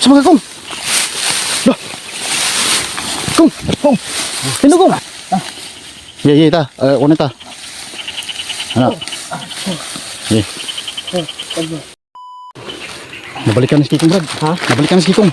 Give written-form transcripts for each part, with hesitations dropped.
mga kong. Dah. Kong. Sino kong? Iya ta. Kunin ta. Anak. Iya. Nabalikan si Kikong, Brad. Ha? Nabalikan si Kikong.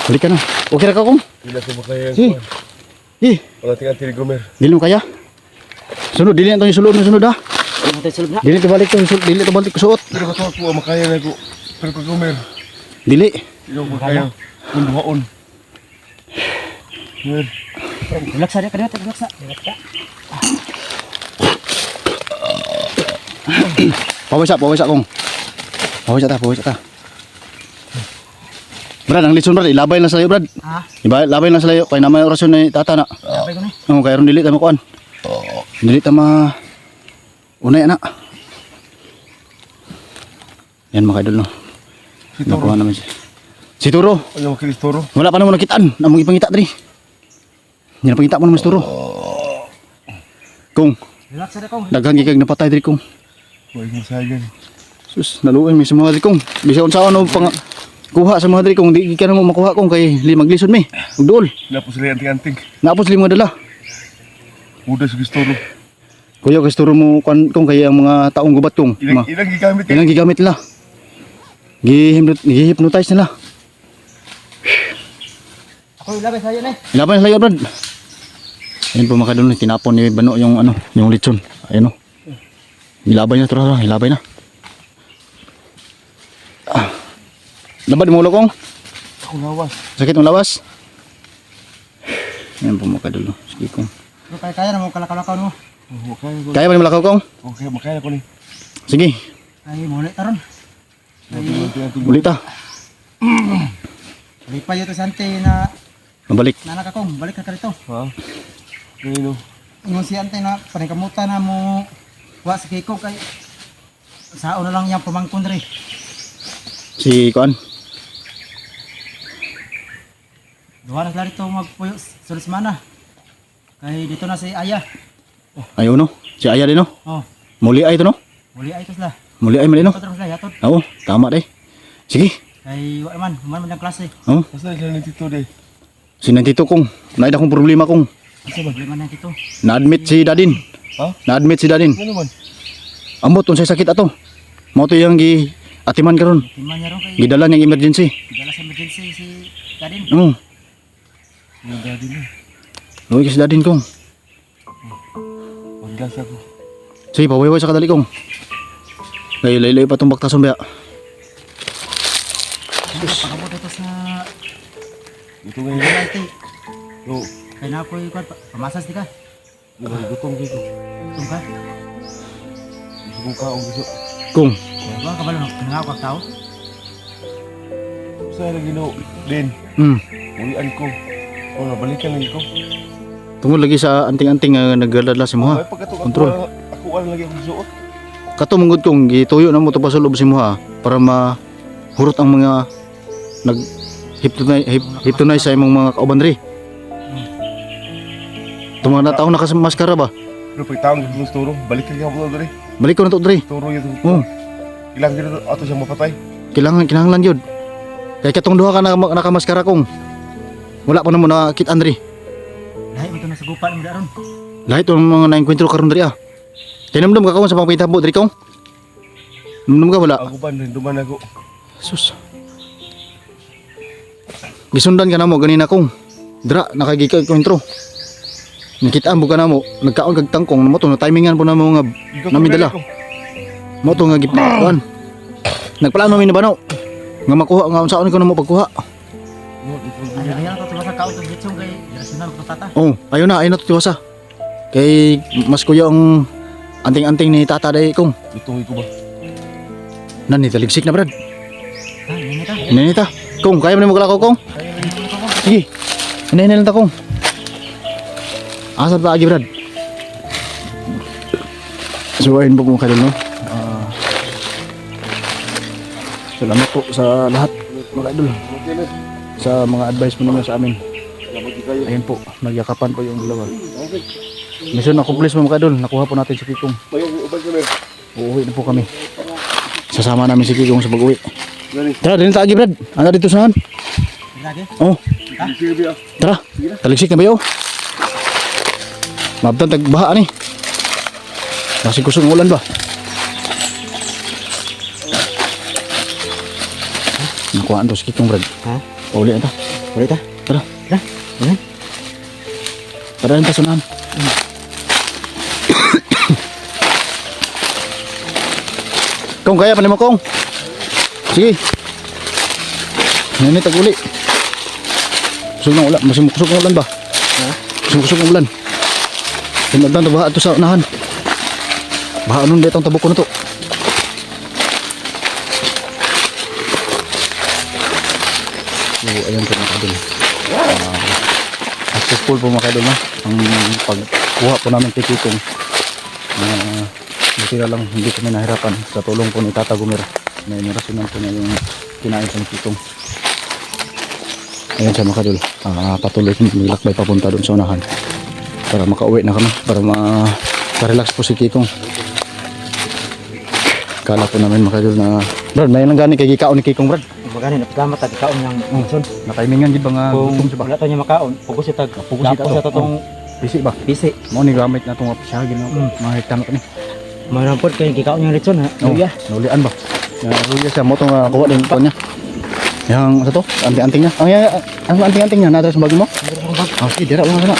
Balikan na. Okay ra ka, Kong? Tidak ko makaya Si. Wala tinggal tiri gomer. Dili mo kaya? Sunod, dili na itong sunod ha? Dili ito balik ko suot. Pero ko ako makaya na ko. Pero ko gomer. Dili. Iyo makaya. Kunduhaon. Mer. Relax aja ka dito, relax. Pawis Kong. Pawis ta. Brad, ang litson, Brad, ilabay lang sa layo, Brad. Ha? Ilabay lang sa layo, kaya naman orasyon ni tata na. Sabay ko ni. Kaya ron dili ta makuan. Dili ta ma unay anak. Yan mga idol no. Nakuha naman siya. Si Turo. Ano makilis toro? Wala pa naman nakitaan. Namang ipangita diri. Yan ang pangita mo naman si Turo. Kung Relax aja kong. daghang gigag napatay diri kung. Wala mo sayan. Sus, naluoy mi sa mga diri kung. Bisa unsa ano pang kuha sa mga diri kung di ka na mo makuha kung kay maglisod mi. Ugdol. Napos rin anting-anting. Napos lima dala. Udah sige toro. Kuya kasi Turo mo kung kay ang mga taong gubat kung. Ilang gigamit ka? Ilang gigamit nila. Gi-hypnotize nila. Ako ilabay sa'yo na. Ilaban sa iyo, Brad. Ayun po mga kadol, tinapon ni Bano yung yung lechon. Ayun o. Ilabay na, Turo. Ilabay na. Labad mo ulo kong. Ako lawas. Sakit mong lawas. Ayun po mga kadol. Sige kong. Kaya na mo kalakaw-lakaw mo. Makaya ko. Kaya ba ni malakaw kong? Okay, makaya ko ni. Sige. Ay muli taron. Anting-anting. Ulit ta. Lipay ito sante na Mabalik. nanak akong balik ka rito. Ha? Ganino. Ingon si ante na panikamutan na mo wa sa Kiko kay sao na lang yang pamangkon diri. Si Kuan. Duha na sila rito magpuyo sa semana. Kay dito na si Aya. Ayaw no. Si Aya din no. Oh, Muli ay ito no. muli ay ito sila. Muli ay mali no. Patron sila yatod. Oo. Tama day. Sige. Kay wa man ang klase. Oo. Asa siya ni Tito de? Sinantito kong. Naida kong problema kong. Kasi problema na dito. Na-admit si Dadin. Ha? Na-admit si Dadin. Ano man? Amot unsay sakit ato. Mao to yang gi atiman karon. Timan niya ron kay Gidala niyang emergency. dala sa emergency si Kadin. Oo. Yung daddy na. Luwi si Dadin kong. Magdas ako. Sige, pawayway sa kadali kong. Layo pa itong baktason ba? Pakabot ito sa Ito ngayon. Ito. Oo. Kaya na ako'y pamasas di ka. Gutong dito. Tung ka. Gusto kong kaong gusto. Kong. Huwag ka balo nangaw kang tao. Saan na ginaw? Din. Ulian ko. O nabalikan lagi ko. Tungod lagi sa anting-anting nga nagdadala si Moha. Ay, pagkato Kontrol. Ako wala lagi ang suot. Kato mungod kong gituyo na mo to pa sa loob si Moha para mahurot ang mga nag hypnotize sa imong mga kauban diri. Itong mga nataong nakamaskara ba? Pero pag taong gusto turo, balikan ka mo dali. Balik ko na to diri. Turo yun. Oo. Ilang dito ato siya mapatay. Kinahanglan yun. Kaya katong duha ka nakamaskara kong. Wala pa na mo nakitaan diri. Lahi mo ito nasa gupan mo daron. Lahat itong mga naengkwentro karon diri ah. Tinamdam ka kung sa pangpitabo diri kong. Namdam ka wala. Ako ba duman ako. Sus. Gisundan ka na mo ganina kong. Dra nakagika-kwentro. Nakitaan buka na mo, nagkaon kag tangkong na mo to na timingan po na mo nga namidala. Mo to nga gipuan. Nagplano mi na banaw. Nga makuha nga unsaon ko na mo pagkuha. Ay ayan to sa kaon to gitsong kay rasyonal ko tata. Oh, ayun na to tiwasa. Kay mas kuya ang anting-anting ni tata day kong. Itong ko ba? Nani taligsik na brad. Ha, ini ta. Nanita. Kong, kaya mo na maglakaw kong? Sige. Hinahin na lang ta kong. Asal pa agi brad. So ayun po mga kadol no. Salamat po sa lahat mga idol. Sa mga advice mo naman sa amin. Ayun po, nagyakapan po yung dalawa. Mission accomplishment mga idol. Nakuha po natin si Kikong. Uuwi na po kami. Sasama namin si Kikong sa pag-uwi. Gani. Tara, din taagi Brad. Ano dito saan? Lagi. Oh, Sige biya. tara. Taligsik na ba yun? Mabtan tagbaha ni. Kasi kusog ng ulan ba? Nakuhaan to si Kikong Brad. Ha? Uli na ta. Ulit ah. Tara. Tara. Ano? Tara rin tasunahan. Kong, kaya pa mo Kong. Sige. Nini tag-uli. Kusog ng ulan. Masih kusog ng ulan ba? Ha? Kusog ng ulan. Tinagdan na baha ito sa unahan. Baha nun dito ang tabok ko na to. So, ayan po mga kadol. Successful po mga kadol, no? Ang pagkuha po namin kay Kikong. Buti na lang hindi kami nahirapan sa tulong po ni Tata Gumer. May narasunan po na yung kinain sa Kikong. Ayan siya mga kadol. Patuloy kami nilakbay papunta doon sa unahan. Para makauwi na kami. Para ma-relax po si Kikong. Kala po namin mga kadol na Brad, may nang gani kay Kikaon ni Kikong Brad. Magani napagamat tag kaon yang Minson. Natimingan di ba nga gutom siya ba? Wala to niya makaon, pugos siya tag. Pugos siya Tapos to. sa totong Bisi ba? bisi. Mo ni gamit na itong apisahagin mo. Mga hektar na kami. Manampod kay gikaon yang litson ha. Oh, Luya. Naulian ba? Luya siya. Mo itong kuha din ko niya. Yang sa to? Anting-anting niya. Ang anting-anting niya. Nada sa bagay mo? Ah, sige. Dira lang sana.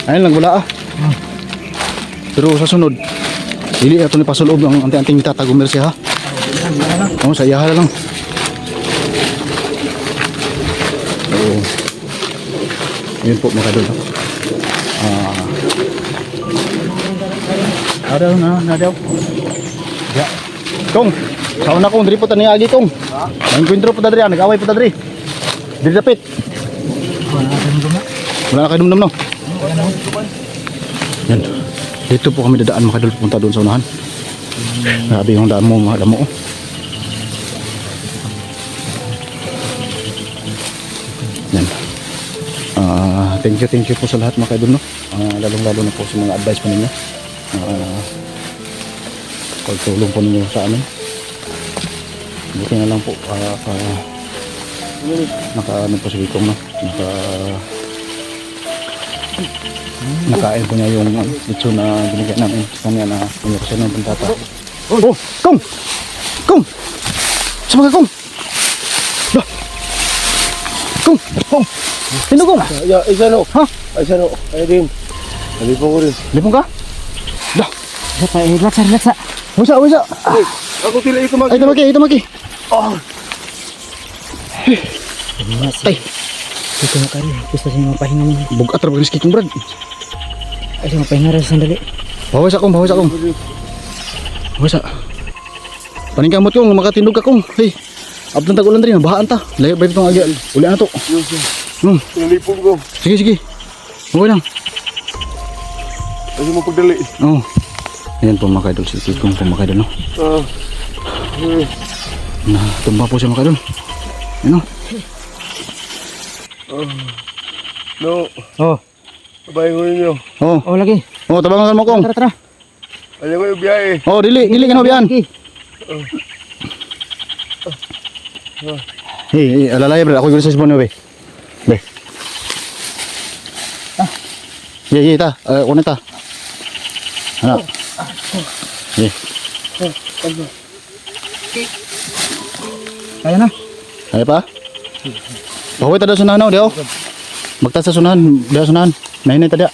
Ayun lang wala ah. Pero sa sunod. Dili na ito ni pasulob ang anting-anting ni Tata Gumer siya ha. Oo, sa iyaha lang. Oo. Yun po mga kadol. Nadaw na, nadaw. Ya. Kong, sauna kong, diri po ta niya agi kong. Nangkwentro po ta diri, nag-away po ta diri. Diri dapit. Wala na kayo dumdum no? Yan. Dito po kami dadaan mga kadol, punta doon sa unahan. Grabe yung daan mo, mga damo. Yan. Thank you po sa lahat mga kaidol, no? Lalong-lalo na po sa mga advice po ninyo. Pagtulong po ninyo sa amin. Buti na lang po ano po sa Kikong, no? Nakain po niya yung litso na binigyan namin sa kanya na pinakasin ng pantata. Oh! Kong! Kong! Sama ka, Kong! Dah! Kong! Kong! Sino, Kong? Ya, isa no. Ha? Isa no. Ay din. Nalipong ko rin. Lipong ka? Dah! Relax, relax. Wasa, wasa! Ay, ako tila ito mag... Ay, ito maki! Oh. Tay! Dito na kayo. Gusto siya mapahinga mo. Bugat ra bagis Kikong Brad. Ay siya mapahinga rin sandali. Bawas akong. Bawasa. Paningkamot kong, makatindog ka kong. Hey, abdan tag-ulan rin, bahaan ta. Layo ba itong agyan? Uli na to. Nalipong ko. Sige. Okay lang. Kasi mo pagdali. Oo. Ayan po mga kaidol, si Kikong po mga kaidol, no? Tumba po siya mga kaidol. Ayan o. No. Oh, Sabayin ko ninyo. Oo. oh lagi. Oo, tabangan mo kong. Tara. Ayaw ko yung biyahe. Oo, dili ka na biyan. Lagi. Hey, alalaya bro, ako yung sa sipon mo, be. Be. Ye, ta. Kunin ta. Ano? Ye. Kaya na. Ay pa? Bahoy tada sunahan o, diyo. Magtas sa sunahan, diyo sunahan. Nahinay tada.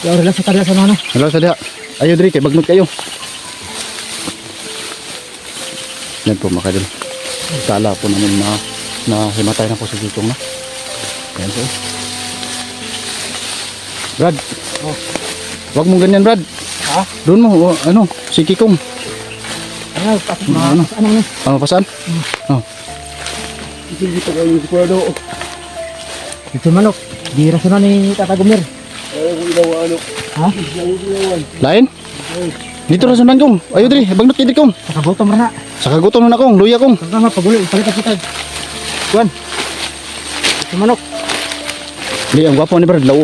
Yo, relax sa tala sa nana. Hello tada. Ayo diri kay bagnot kayo. Yan po mga kadol. Kala po namin na himatay na po sa Kikong na. Yan po. Brad. Oh. Wag mong ganyan, Brad. Ha? Doon mo, si Kikong. Ano, Ano? ano niya? Pasaan? Oh. Hindi ko kayo si Kuya Do. Ito manok. Di rason ni Tata Gumer. Ayaw ko ilawa ano. Ha? Lain? Dito na sunan kong. Ayo diri, bagnot kay diri kong. Nakagutom ra na. Sa kagutom na kong, luya kong. Kaya mapagulo, ipalit kita. Kuan. Ito manok. Di ang gwapo ni Brad, law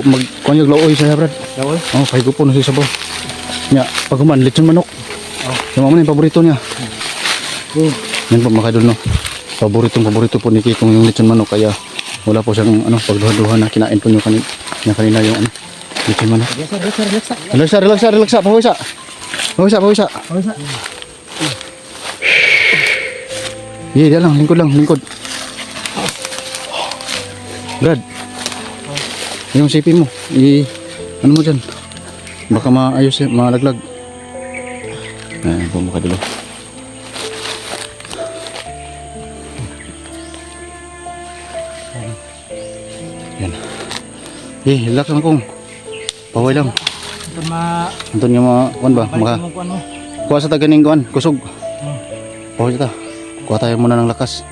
kunyag laoy siya Brad. Lawol. Oh, kay gupo na siya sabaw. Nya, paghuman lechon manok. Oh, yung mama ni paborito niya. Yan po mga idol no. Paborito po ni Kikong yung lechon manok kaya wala po siyang pagduha-duha na kinain po niyo kanina yung lechon manok. Relax. Pawisa. Iya lang, lingkod. Brad. Yung sipin mo, ano mo dyan? Baka maayos malaglag. Ayan po mga idol. Yan. Relax lang kong. Paway lang. Anton nga mga kuan ba? Kuha sa taganing kuan, kusog. Paway ta. Kuha tayo muna ng lakas.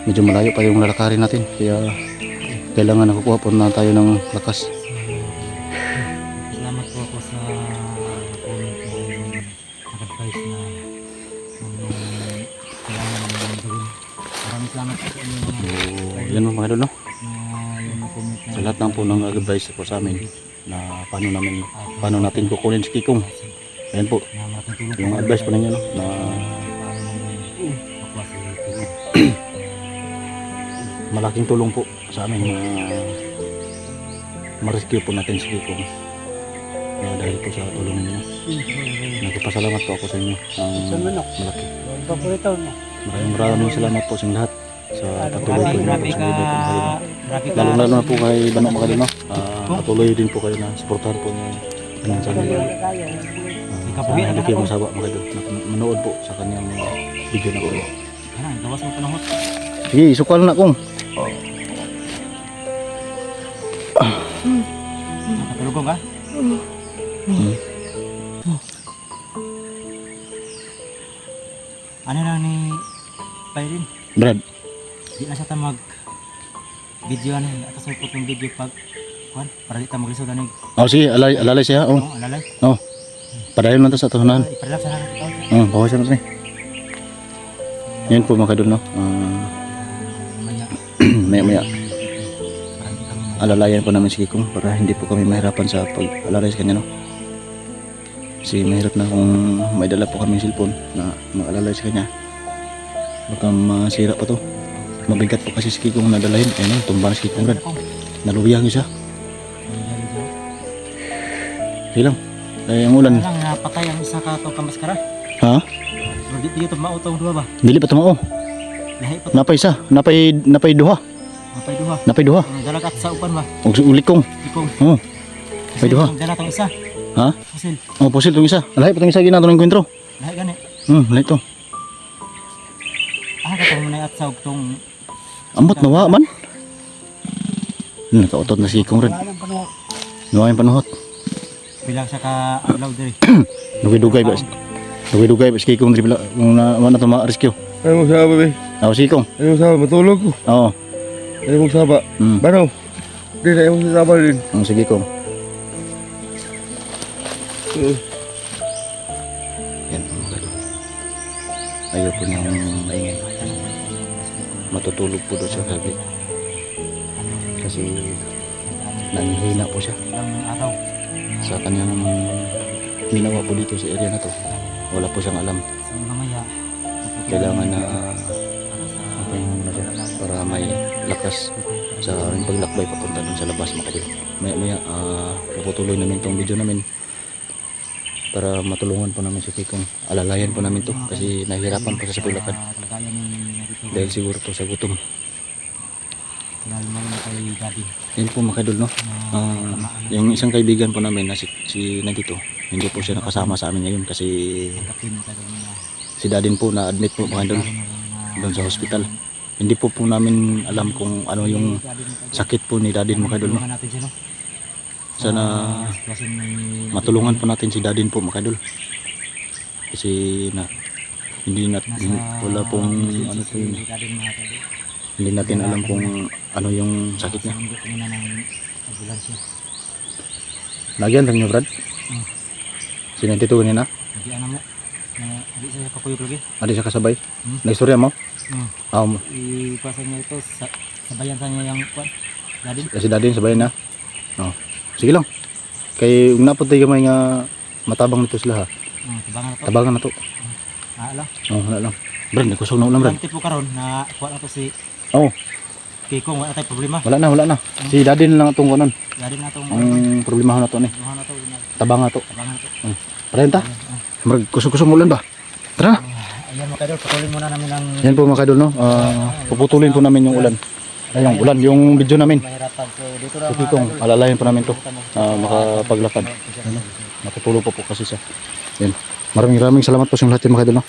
Medyo malayo pa yung lalakarin natin. Kaya kailangan nakukuha po na tayo ng lakas. Salamat po ako sa comment na yung nag-advise na kailangan namin gawin. Maraming salamat po sa inyo Yan mga idol no. yung comment na Sa lahat ng po ng advice po sa amin na paano natin kukunin si Kikong. Ayan po. matutulong Yung advice po ninyo no na malaking tulong po sa amin na ma-rescue po natin si Kikong. Dahil po sa tulong ninyo. Nagpapasalamat po ako sa inyo ng malaki. Maraming salamat po sa inyo lahat sa patuloy po ninyo po sa video po mga idol. Lalo na po kay Banok mga idol no. Patuloy din po kayo na supportahan po niyo kanyang channel. Hindi kayo masawa mga idol na manood po sa kanyang video na po. gawas mo panahon. Sige, isukal na kong. Nakatulog ka? Ano lang ni Pairin? Brad, Di na siya ta mag video ano, atas may putong video pag kuan para di ta maglisod ani. sige, alalay siya. Alalay. Padayon lang ta sa tuhunan. Iparelak sa natin. Bawas na rin. Yan po mga kadol no. Maya alalayan po namin si Kikong para hindi po kami mahirapan sa pag-alalay sa kanya no. Kasi mahirap na kung may dala po kami cellphone na mag-alalay sa kanya. Baka masira pa to. Mabigat po kasi si Kikong nadalahin. Ayun, tumba na si Kikong Brad. Nalubiyang siya. Hilang. Ay, ang ulan. Lang napatay ang isa ka to kamaskara. Ha? Di dito mautong dua ba? Dili pa tumao. Lahi pa Napay isa. Napay duha. napay duha. Napay duha. Dalagat sa upan ba? Og ulikong. Ikong. Oh. Napay duha. Dala tong isa. Ha? Pusil. Pusil tong isa. Lahi pa tong isa ginato ng kwentro. Lahi gani. Lahi to. Katong muna at sa tong Ambot nawa man. Nakautot na si Kikong Brad. Nawa yung panuhot. bilang sa ka adlaw diri. Dugay-dugay ba? Dugay-dugay ba si Kikong diri pala kung na to ma-rescue. Ano mo saba, be? Si Kikong. Ano mo saba? Matulog ko. Oo. Ano mo saba? Banaw. Di na yung saba din. Si Kikong. Yan po mga kadol. Ayaw po niyang maingay. Matutulog po doon sa gabi. Kasi nanghihina po siya Ilang araw. sa kanyang ginawa po dito sa area na to. Wala po siyang alam. Sa mamaya. Kailangan na mapahinga na siya para may lakas sa aming paglakbay papunta dun sa labas mga kadol. Maya puputuloy namin tong video namin para matulungan po namin si Kikong. Alalayan po namin to kasi nahihirapan po siya sa paglakad dahil siguro po sa gutom. Lalo na kay Daddy. Yan po mga kadol no. Yung isang kaibigan po namin na si nandito, hindi po siya nakasama sa amin ngayon kasi si Dadin po na admit po mga kadol doon sa hospital. Hindi po namin alam kung ano yung sakit po ni Dadin mga kadol no. Sana matulungan po natin si Dadin po mga kadol. Kasi wala pong ano po yun. Hindi natin alam kung ano yung sakit niya. Lagyan lang niyo Brad? Sinentitugan niya na? Hindi ano mo. Hindi siya kakuyog lagi. Adi siya kasabay? Naistorya mo? Ipasan niya ito. Sabayan sa niya yung Dadin. Kasi Dadin sabayan na? Sige lang. Kay napod tayo may nga matabang nito sila ha. Tabangan na to. Tabangan na to. Ala. Oh, wala lang. Brad, nagkusog na ulam, Brad. Ang tipo karon na kuha na to si Oh, Kikong, wala tayong problema. wala na. Si daddy na lang itong kunan. Dari na itong Ang problema na to ni. na to. Tabang na to. Abangan na to. Parenta. Brad, kusog-kusog ulan ba? Tara. Ayan mga kaidol, patuloy muna namin ang Yan po mga kadol, no? Puputulin po namin yung ulan. Ay, yung ulan, yung video namin. mahirapan. So dito na Sige kong, alalayan po namin to. Makapaglakad. Ano? Matutulog po kasi siya. Yan. Maraming salamat po sa lahat yung mga kadol, no?